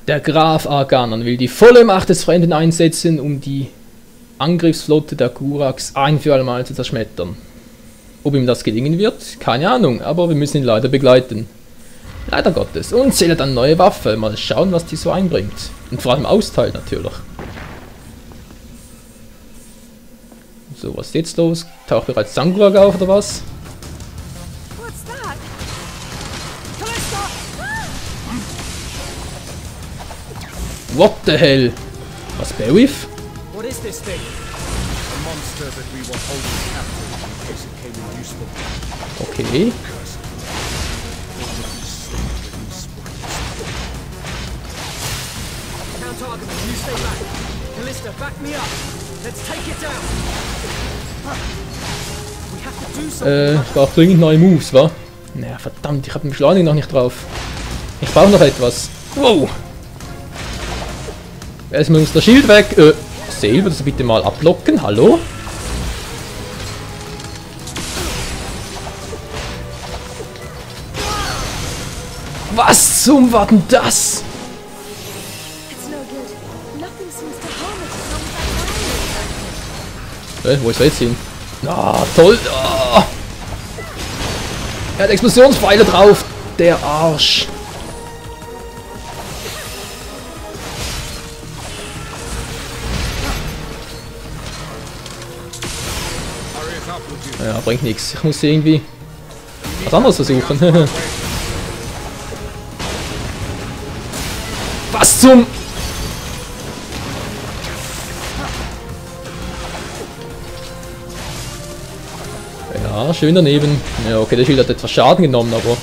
Der Graf Arganon will die volle Macht des Fremden einsetzen, um die Angriffsflotte der Guraks ein für allemal zu zerschmettern. Ob ihm das gelingen wird, keine Ahnung, aber wir müssen ihn leider begleiten. Leider Gottes. Und Cel hat eine neue Waffe. Mal schauen, was die so einbringt. Und vor allem austeilt natürlich. So, was ist jetzt los? Taucht bereits Sangurak auf oder was? What the hell? Was, Beowulf? What is this thing? A monster that we were holding captive in case it came in useful. Okay. Count Argaman, you stay back. Callista, back me up. Let's take it down. We have to do something. Ich brauche dringend neue Moves, wa? Naja, verdammt, ich habe den Beschleuniger noch nicht drauf. Ich brauche noch etwas. Wow! Erstmal muss der Schild weg. Cel, würdest du bitte mal ablocken? Hallo? Was zum war denn das? Wo ist er jetzt hin? Ah, toll. Ah. Er hat Explosionspfeile drauf. Der Arsch. Ja, bringt nichts. Ich muss irgendwie was anderes versuchen. Was zum... Ja, schön daneben. Ja, okay, der Schild hat etwas Schaden genommen, aber...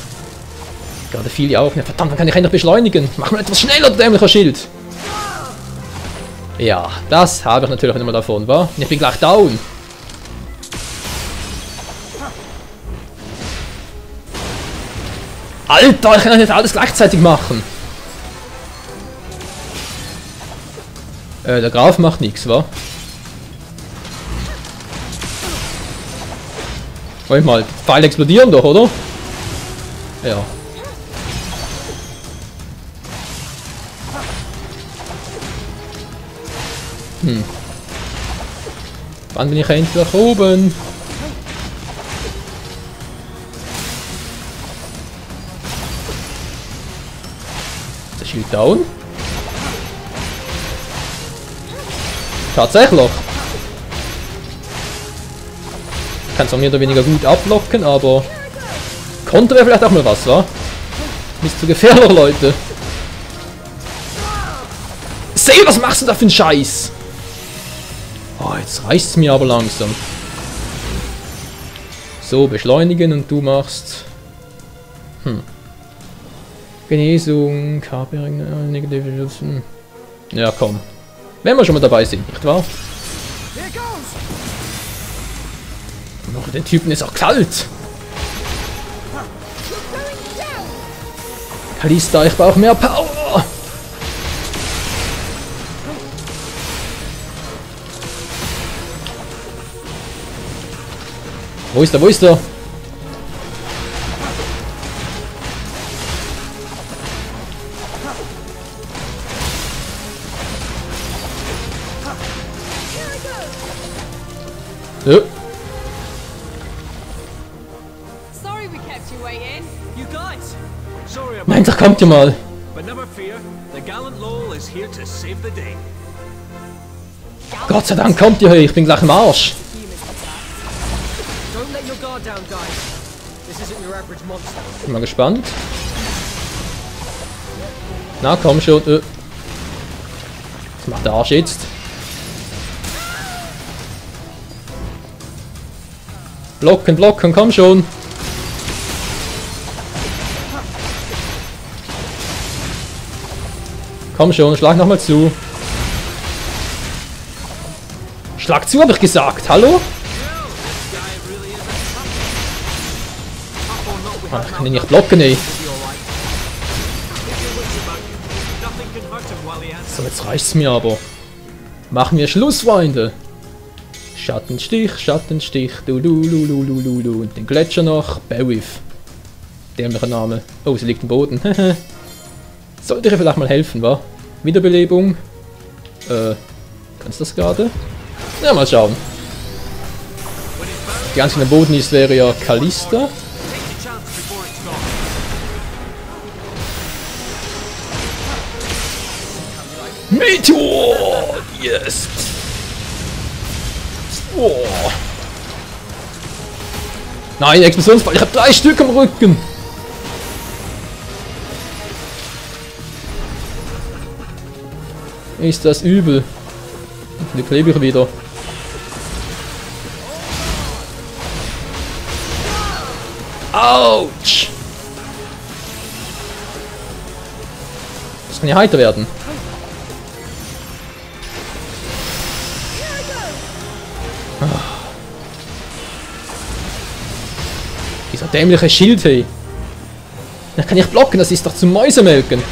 Gerade viel ja auch. Ja, verdammt, dann kann ich noch beschleunigen. Mach mal etwas schneller, dämlicher Schild. Ja, das habe ich natürlich nicht mehr davon, wa? Ich bin gleich down. Alter, ich kann nicht alles gleichzeitig machen. Der Graf macht nichts, wa? Warte mal, Pfeile explodieren doch, oder? Ja. Wann bin ich endlich oben? Ist der Schild down? Tatsächlich. Ich kann es auch mehr oder weniger gut ablocken, aber... Konter wäre vielleicht auch mal was, wa? Nicht zu gefährlich, Leute. Cel, was machst du da für einen Scheiß? Oh, jetzt reicht's mir aber langsam. So, beschleunigen und du machst... Genesung, KP-Ring, negative... Ja, komm. Wenn wir schon mal dabei sind, nicht wahr? Oh, den Typen ist auch kalt. Callista, ich brauche mehr Power. Wo ist er? Wo ist er? Ja. Nein, da kommt ihr mal. Gott sei Dank kommt ihr her, ich bin gleich im Arsch. Bin mal gespannt. Na komm schon. Was macht der Arsch jetzt? Blocken, blocken, komm schon. Komm schon, schlag nochmal zu. Schlag zu, habe ich gesagt. Hallo? Ah, ich kann ihn nicht blocken, ey. So, jetzt reicht's mir aber. Machen wir Schluss, Freunde. Schattenstich, Schattenstich, du. Und den Gletscher noch. Beowulf. Dämlicher Name. Oh, sie liegt im Boden. Sollte ich ihr vielleicht mal helfen, wa? Wiederbelebung. Kannst du das gerade? Ja, mal schauen. Die einzige, die am Boden ist, wäre ja Kalista. Meteor! Yes! Oh. Nein, Explosionsball. Ich habe 3 Stück am Rücken. Ist das übel? Die klebe ich wieder. Autsch! Das kann ja heiter werden. Dieser dämliche Schild, hey. Da kann ich blocken, das ist doch zum Mäusemelken.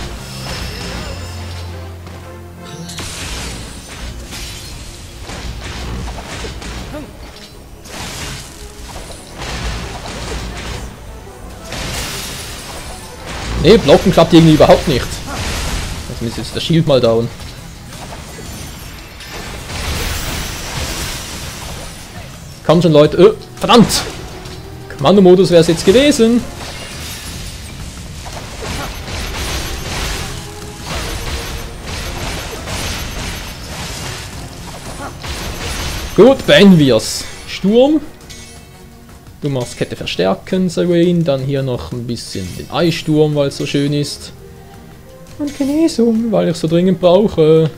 Ne, blocken klappt irgendwie überhaupt nicht. Also ist jetzt das Schild mal down. Komm schon, Leute. Verdammt! Kommando-Modus wäre es jetzt gewesen. Gut, beenden wir's. Sturm. Du machst Kette verstärken, Serene. Dann hier noch ein bisschen den Eissturm, weil es so schön ist. Und Genesung, weil ich so dringend brauche.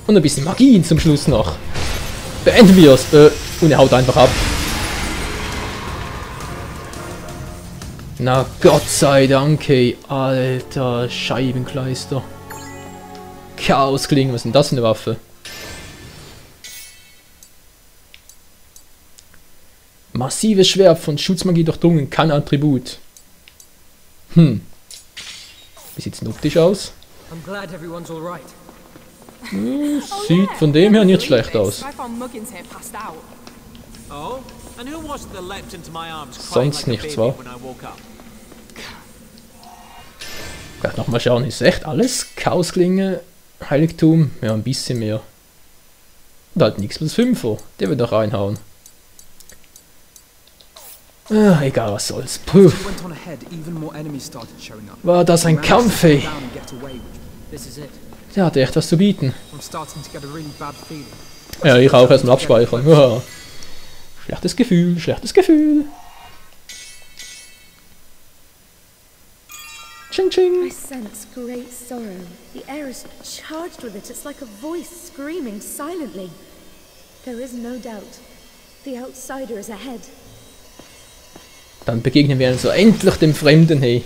Und ein bisschen Magie zum Schluss noch. Beenden wir es. Und er haut einfach ab. Na Gott sei Dank, ey. Alter Scheibenkleister. Chaosklingen, was ist denn das für eine Waffe? Massives Schwert von Schutzmagie durchdrungen, kein Attribut. Wie sieht's denn optisch aus? Sieht von dem her nicht schlecht aus. Sonst nichts, wa? Gleich nochmal schauen, ist echt alles? Chaosklinge, Heiligtum, ja ein bisschen mehr. Und halt nichts plus 5er, der wird doch reinhauen. Egal, was soll's. Puh. War das ein Kampf, ey? Der hatte echt was zu bieten. Ja, ich auch erstmal abspeichern. Ja. Schlechtes Gefühl, schlechtes Gefühl. Ching ching. I sense great sorrow. The air is charged with it. It's like a voice screaming silently. There is no doubt. The outsider is ahead. Dann begegnen wir also endlich dem Fremden, hey.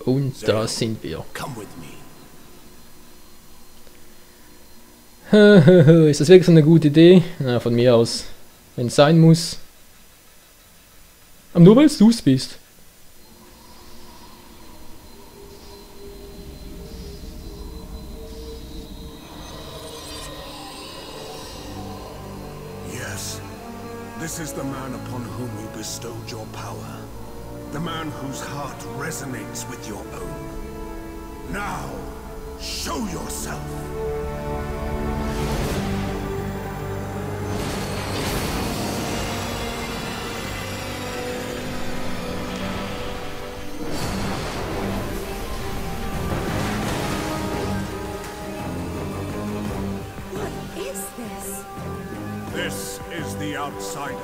Und da sind wir. Ist das wirklich so eine gute Idee? Na, von mir aus. Wenn es sein muss. Aber nur weil du es bist. Yes, this is the man upon whom you bestowed your power. The man whose heart resonates with your own. Now, show yourself! This is the outsider.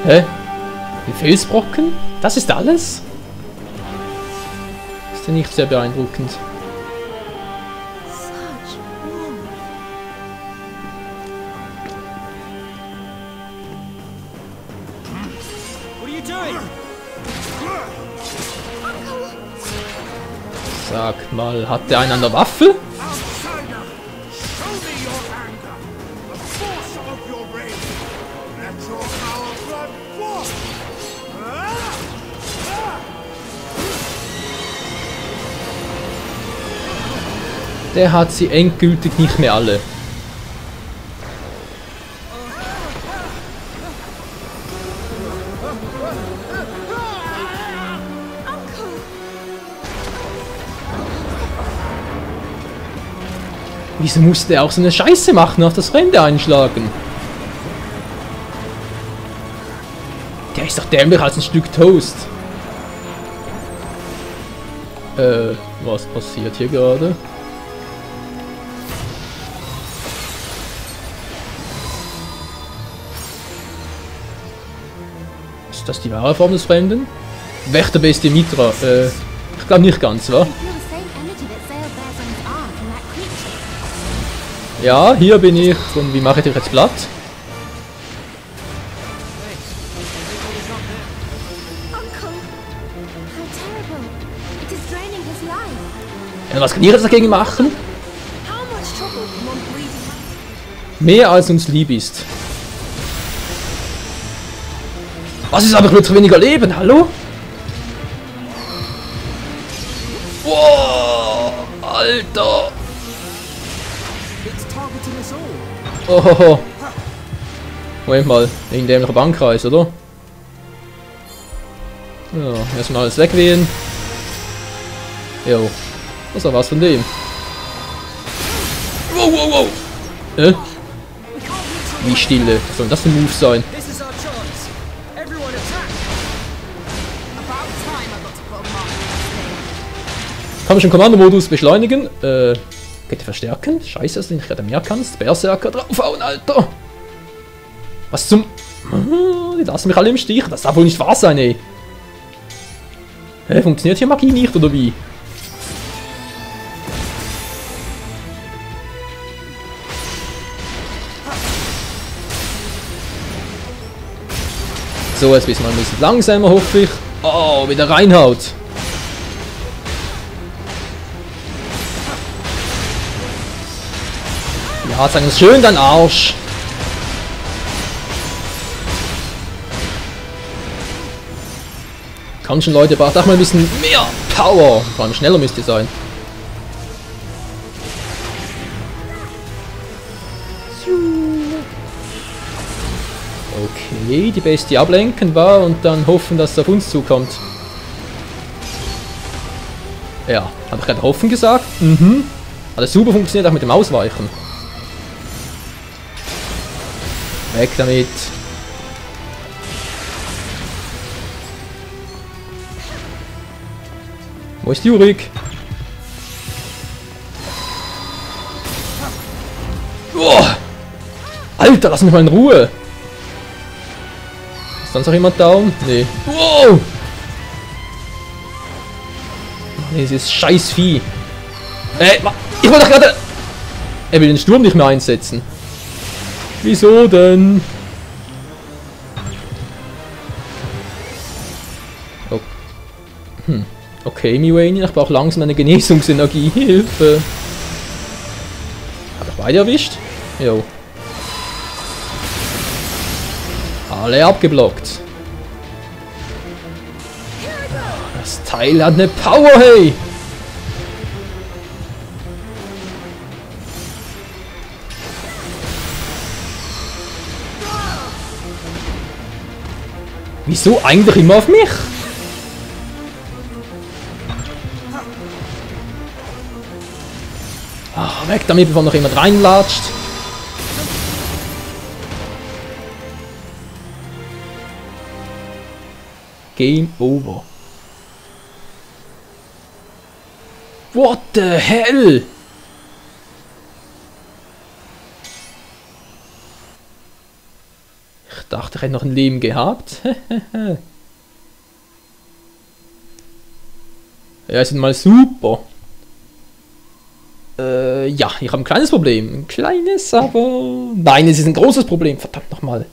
Hä? Die Felsbrocken? Das ist alles? Ist ja nicht sehr beeindruckend. Sag mal, hat der einen an der Waffe? Der hat sie endgültig nicht mehr alle. Wieso musste er auch so eine Scheiße machen, auf das Fremde einschlagen? Der ist doch dämlicher als ein Stück Toast. Was passiert hier gerade? Ist das die wahre Form des Fremden? Wächterbestie Mitra. Ich glaube nicht ganz, wa? Ja, hier bin ich. Und wie mache ich dich jetzt platt? Ja, was kann ich jetzt dagegen machen? Mehr als uns lieb ist. Was ist aber plötzlich weniger Leben? Hallo? Wow, Alter! Oh, Moment mal, wegen dämlicher Bankkreis, oder? Ja, erstmal alles wegwählen. Jo, das war was von dem. Wow, wow, wow! Wie stille, was soll das für ein Move sein? Kann man schon Kommandomodus beschleunigen? Kette verstärken? Scheiße, dass du nicht gerade mehr kannst. Berserker draufhauen, Alter! Was zum... Die lassen mich alle im Stich. Das darf wohl nicht wahr sein, ey. Hä, funktioniert hier Magie nicht, oder wie? So, jetzt bist du mal ein bisschen langsamer, hoffe ich. Oh, wieder reinhaut. Ja, sagen es schön, dein Arsch. Komm schon, Leute, braucht auch mal ein bisschen mehr Power. Vor allem schneller müsst ihr sein. Okay, die Bestie ablenken war und dann hoffen, dass es auf uns zukommt. Ja, habe ich gerade hoffen gesagt? Mhm. Hat das super funktioniert, auch mit dem Ausweichen. Weg damit. Wo ist Jurik? Oh! Alter, lass mich mal in Ruhe! Ist sonst noch jemand down? Nee. Wow! Nee, dieses scheiß Vieh. Ich wollte doch gerade... Er will den Sturm nicht mehr einsetzen. Wieso denn? Oh. Okay, Miwani, ich brauche langsam eine Genesungsenergie. Hilfe. Hat er beide erwischt? Jo. Alle abgeblockt. Das Teil hat eine Power, hey! Wieso eigentlich immer auf mich? Ah, weg damit, bevor noch jemand reinlatscht. Game over. What the hell? Ich dachte, ich hätte noch ein Leben gehabt. Ja, ist mal super. Ja, ich habe ein kleines Problem. Ein kleines, aber... Nein, es ist ein großes Problem. Verdammt nochmal.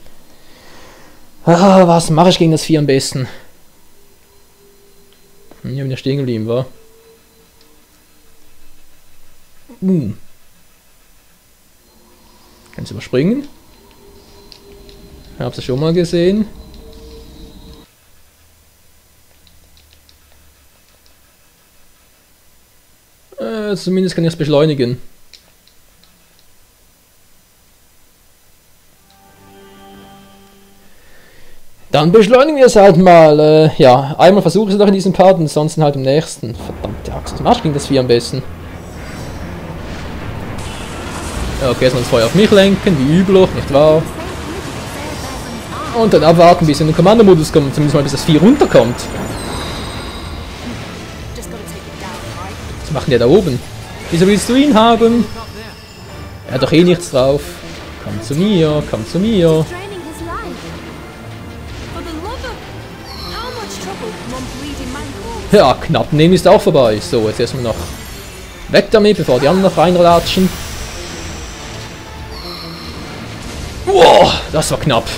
Ah, was mache ich gegen das Vieh am besten? Ich bin ja stehen geblieben, war. Kannst du überspringen? Ich habe es schon mal gesehen. Zumindest kann ich es beschleunigen. Dann beschleunigen wir es halt mal. Ja, einmal versuche ich es noch in diesem Part, ansonsten halt im nächsten. Verdammte Axt, was ging das Vieh am besten? Ja, okay, erstmal das Feuer auf mich lenken, wie üblich, nicht wahr? Und dann abwarten, bis in den Kommandomodus kommt, zumindest mal bis das Vieh runterkommt. Was machen die da oben? Wieso willst du ihn haben? Er hat doch eh nichts drauf. Komm zu mir, komm zu mir. Ja, knapp nehmen ist auch vorbei. So, jetzt erstmal noch weg damit, bevor die anderen noch reinlatschen. Wow, das war knapp.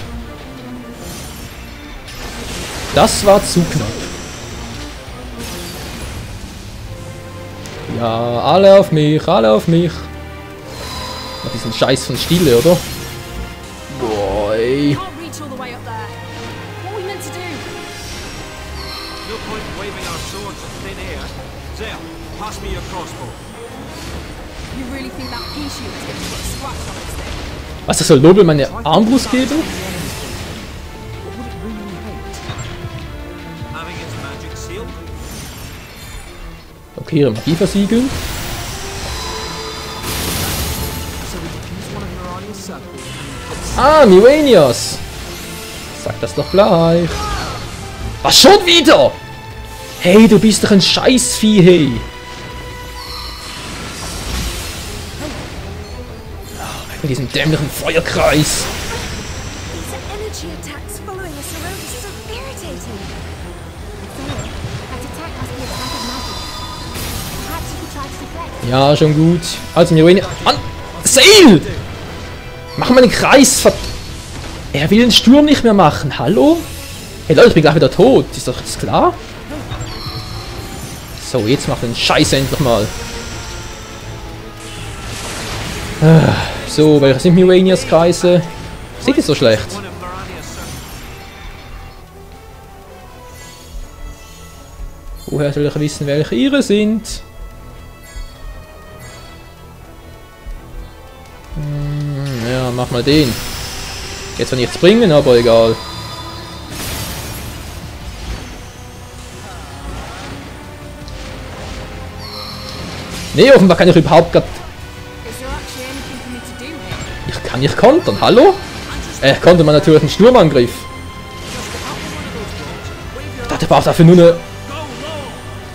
Das war zu knapp. Ja, alle auf mich, alle auf mich. Nach diesem Scheiß von Stille, oder? Boy. Was, das soll Nobel meine Armbrust geben? Okay, ihre Magie versiegeln. Ah, Miranios! Sag das doch gleich. Was, schon wieder? Hey, du bist doch ein Scheißvieh, hey! In diesem dämlichen Feuerkreis. Ja, schon gut. Also, Mirania. Mann! Sail! Mach mal den Kreis! Er will den Sturm nicht mehr machen. Hallo? Hey Leute, ich bin gleich wieder tot. Ist doch jetzt klar? So, jetzt mach den Scheiß endlich mal. So, welche sind Miranias Kreise? Sieht nicht so schlecht. Woher soll ich wissen, welche ihre sind? Ja, mach mal den. Jetzt zwar nichts bringen, aber egal. Nee, offenbar kann ich überhaupt gar... Ich kann nicht kontern, hallo? Konnte man natürlich einen Sturmangriff. Ich dachte, er braucht dafür nur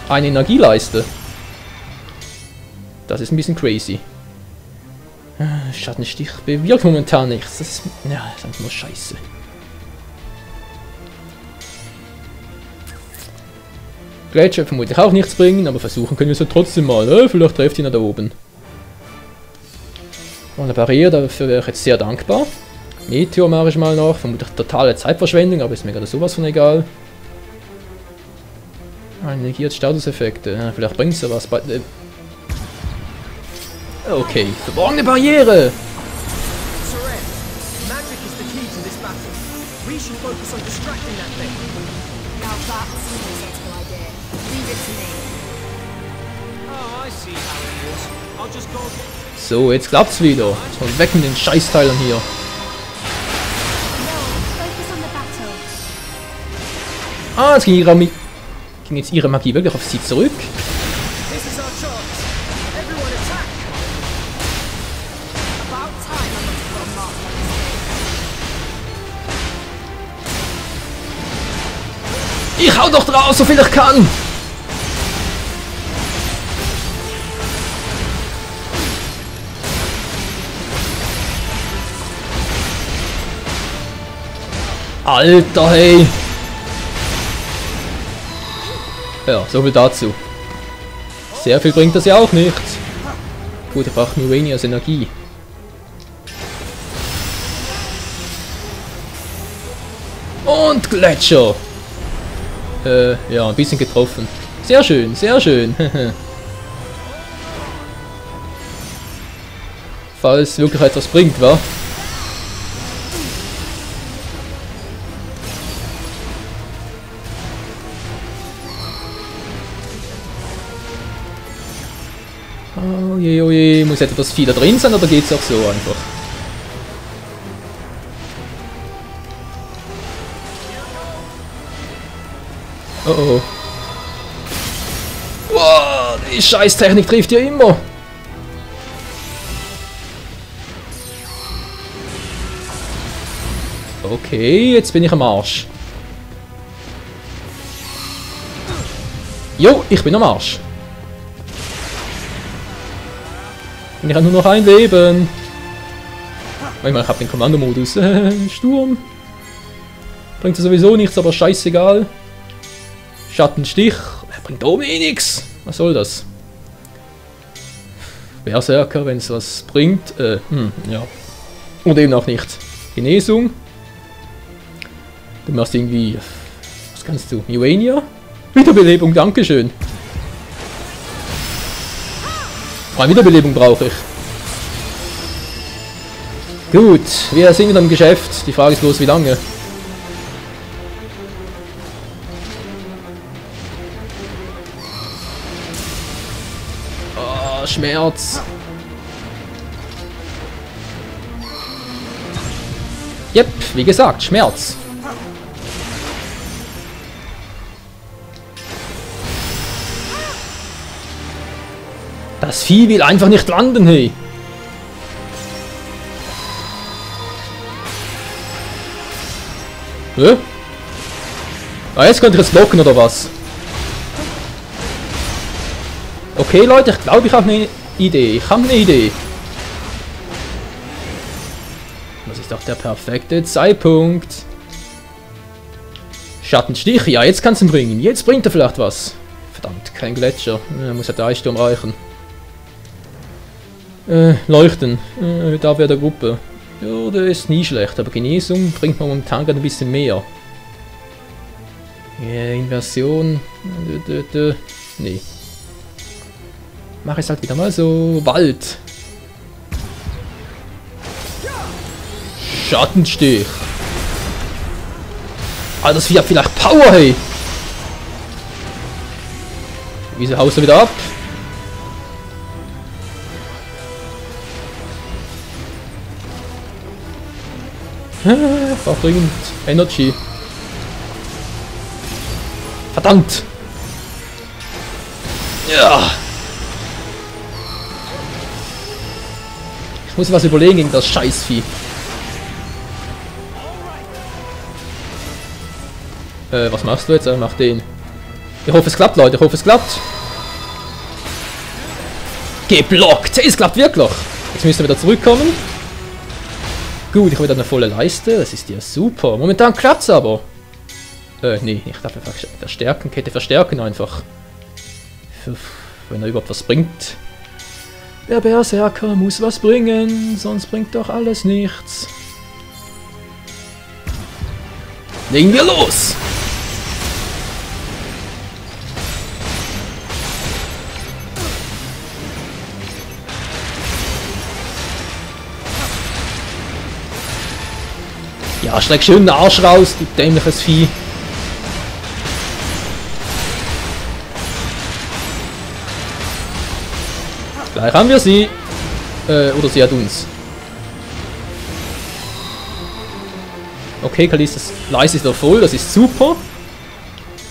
eine Energieleiste. Das ist ein bisschen crazy. Schattenstich bewirkt momentan nichts. Das ist, ja, das ist einfach nur scheiße. Gletscher vermutlich auch nichts bringen, aber versuchen können wir es ja trotzdem mal. Vielleicht trifft ihn da oben. Und eine Barriere, dafür wäre ich jetzt sehr dankbar. Meteor mache ich mal noch. Vermutlich totale Zeitverschwendung, aber ist mir gerade sowas von egal. Energie hat Statuseffekte. Ja, vielleicht bringt es ja was bei... Okay, verborgene Barriere! So, jetzt klappt's wieder. Und weg mit den Scheißteilern hier. Ah, jetzt ging jetzt ihre Magie wirklich auf sie zurück. Ich hau doch drauf, so viel ich kann! Alter, hey! Ja, so viel dazu. Sehr viel bringt das ja auch nicht. Gut, er braucht Miranias Energie. Und Gletscher! Ja, ein bisschen getroffen. Sehr schön, sehr schön. Falls wirklich etwas bringt, wa? Oje, oje. Muss etwa das Vieh da drin sein oder geht's auch so einfach? Oh oh. Wow, die Scheißtechnik trifft ja immer. Okay, jetzt bin ich am Arsch. Jo, ich bin am Arsch. Und ich habe nur noch ein Leben. Ich meine, ich habe den Kommandomodus. Sturm. Bringt sowieso nichts, aber scheißegal. Schattenstich. Bringt oben eh nichts. Was soll das? Berserker, wenn es was bringt. Ja. Und eben auch nicht. Genesung. Du machst irgendwie... Was kannst du? Ivania? Wiederbelebung, dankeschön. Vor allem Wiederbelebung brauche ich. Gut, wir sind wieder im Geschäft. Die Frage ist bloß, wie lange. Oh, Schmerz. Jep, wie gesagt, Schmerz. Das Vieh will einfach nicht landen, hey. Hä? Ah, jetzt könnte ich es blocken, oder was? Okay, Leute, ich glaube, ich habe eine Idee. Ich habe eine Idee. Das ist doch der perfekte Zeitpunkt. Schattenstich, ja, jetzt kannst du ihn bringen. Jetzt bringt er vielleicht was. Verdammt, kein Gletscher. Muss ja der Eissturm reichen. Leuchten. Da wäre der Gruppe. Ja, der ist nie schlecht, aber Genesung bringt momentan gerade ein bisschen mehr. Inversion. Nee. Mach es halt wieder mal so. Wald. Schattenstich. Ah, das Vieh hat vielleicht Power, hey. Wieso haust du wieder ab? Braucht dringend Energy. Verdammt! Ja! Ich muss was überlegen gegen das Scheißvieh. Was machst du jetzt? Mach den. Ich hoffe es klappt, Leute. Ich hoffe es klappt. Geblockt! Es klappt wirklich! Jetzt müssen wir wieder zurückkommen. Gut, ich habe wieder eine volle Leiste. Das ist ja super. Momentan klappt es aber. Nee, ich darf einfach verstärken. Kette verstärken einfach. Wenn er überhaupt was bringt. Der Berserker muss was bringen. Sonst bringt doch alles nichts. Legen wir los! Ja, streck schön den Arsch raus, du dämliches Vieh. Gleich haben wir sie. Oder sie hat uns. Okay, Kalistas Leiste ist noch voll, das ist super.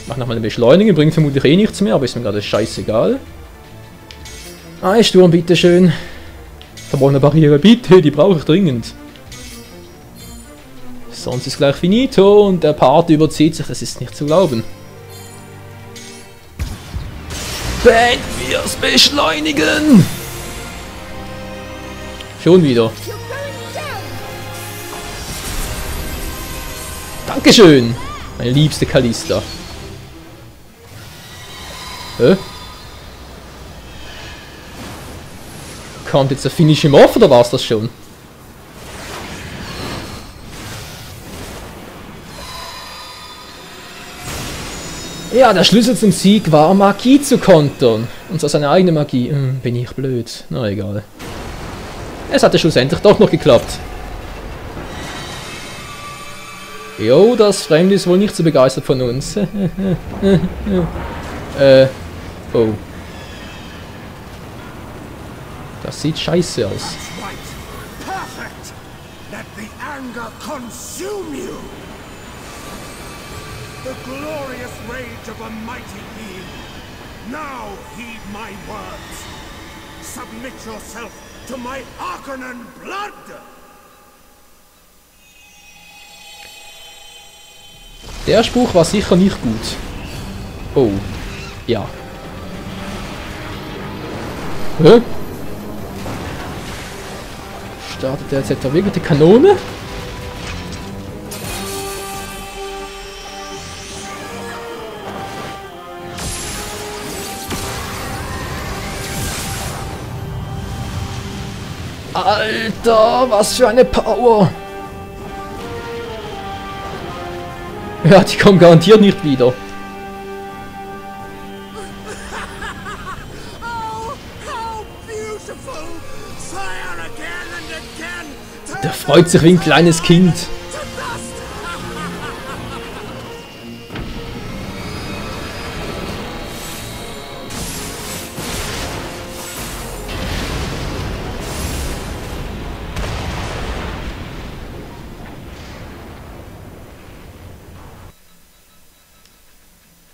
Mach nochmal eine Beschleunigung, bringt vermutlich eh nichts mehr, aber ist mir gerade scheißegal. Eissturm, bitteschön. Verbotene Barriere, bitte, die brauche ich dringend. Sonst ist gleich finito und der Part überzieht sich, das ist nicht zu glauben. Wenn wir es beschleunigen! Schon wieder. Dankeschön, meine liebste Kalista. Hä? Kommt jetzt der Finish im Off oder war es das schon? Ja, der Schlüssel zum Sieg war, Magie zu kontern. Und zwar seine eigene Magie. Bin ich blöd. Na egal. Es hatte schlussendlich doch noch geklappt. Jo, das Fremde ist wohl nicht so begeistert von uns. Oh. Das sieht scheiße aus. That's right. Perfect. Let the anger consume you. The glorious rage of a mighty being. Now heed my words. Submit yourself to my Harkonnen blood. Der Spruch war sicher nicht gut. Oh. Ja. Hä? Startet er jetzt etwa wirklich die Kanone? Alter, was für eine Power! Ja, die kommen garantiert nicht wieder. Oh, how beautiful! Fire again and again! Der freut sich wie ein kleines Kind.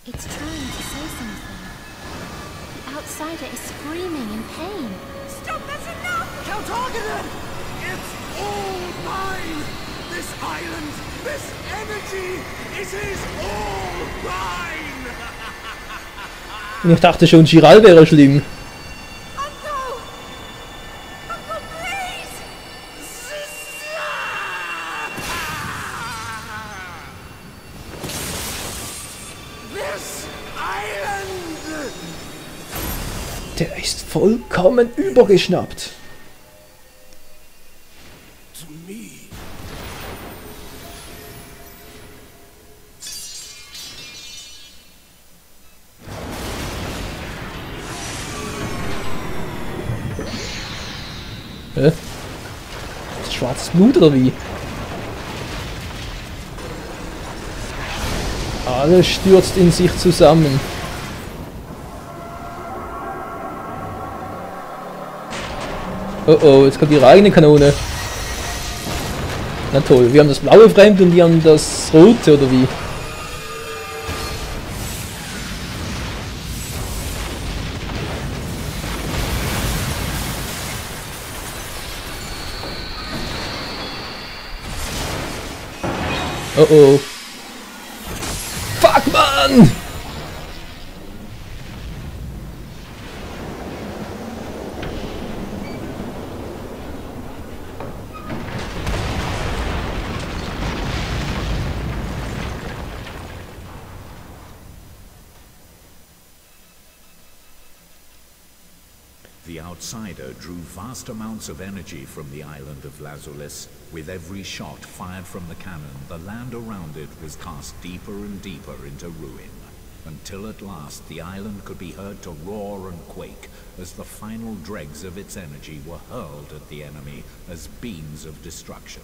It's trying to say something. The outsider is screaming in pain. Stop, that's enough! Count Harkonnen! It's all mine! This island, this energy, it is all mine! Ich dachte schon, Giral wäre schlimm. Uncle! Uncle, please! This island! Der ist vollkommen übergeschnappt. To me. Hä? Ist das schwarzes Blut oder wie? Alles stürzt in sich zusammen. Oh oh, jetzt kommt ihre eigene Kanone. Na toll, wir haben das blaue Fremd und die haben das rote oder wie? Oh oh. Fuck, Mann! The outsider drew vast amounts of energy from the island of Lazulis. With every shot fired from the cannon, the land around it was cast deeper and deeper into ruin, until at last the island could be heard to roar and quake as the final dregs of its energy were hurled at the enemy as beams of destruction.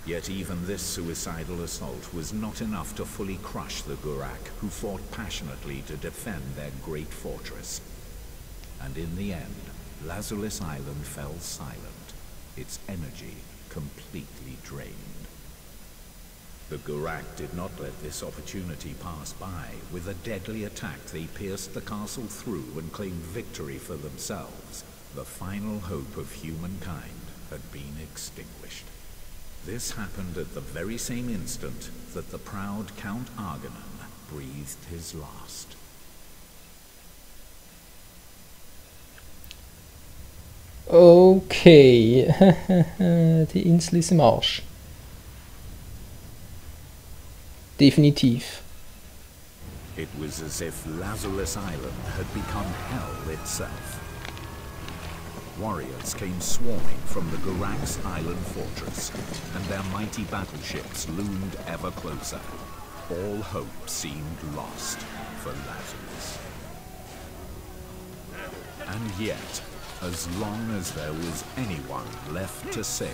Yet even this suicidal assault was not enough to fully crush the Gurak, who fought passionately to defend their great fortress. And in the end, Lazulis Island fell silent, its energy completely drained. The Gurak did not let this opportunity pass by. With a deadly attack, they pierced the castle through and claimed victory for themselves. The final hope of humankind had been extinguished. This happened at the very same instant that the proud Count Argonon breathed his last. Okay. Die Insel ist im Arsch. Definitiv. It was as if Lazulis Island had become hell itself. Warriors came swarming from the Gurak's island fortress, and their mighty battleships loomed ever closer. All hope seemed lost for Lazulis. And yet, as long as there was anyone left to save,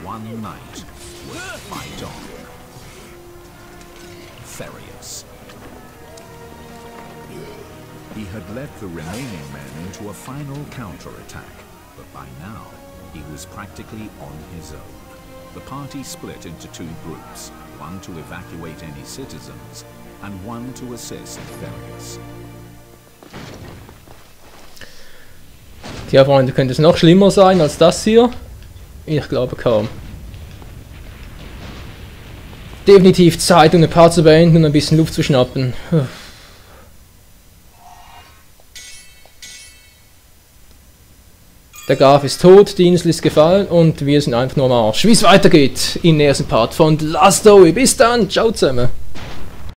one knight would fight on. Therius. He had led the remaining men into a final counterattack, but by now, he was practically on his own. The party split into two groups, one to evacuate any citizens, and one to assist Various. Tja, Freunde, könnte es noch schlimmer sein als das hier? Ich glaube kaum. Definitiv Zeit, um ein paar zu beenden und ein bisschen Luft zu schnappen. Der Graf ist tot, die Insel ist gefallen und wir sind einfach nur am Arsch. Wie es weitergeht im nächsten Part von The Last Story. Bis dann, ciao zusammen.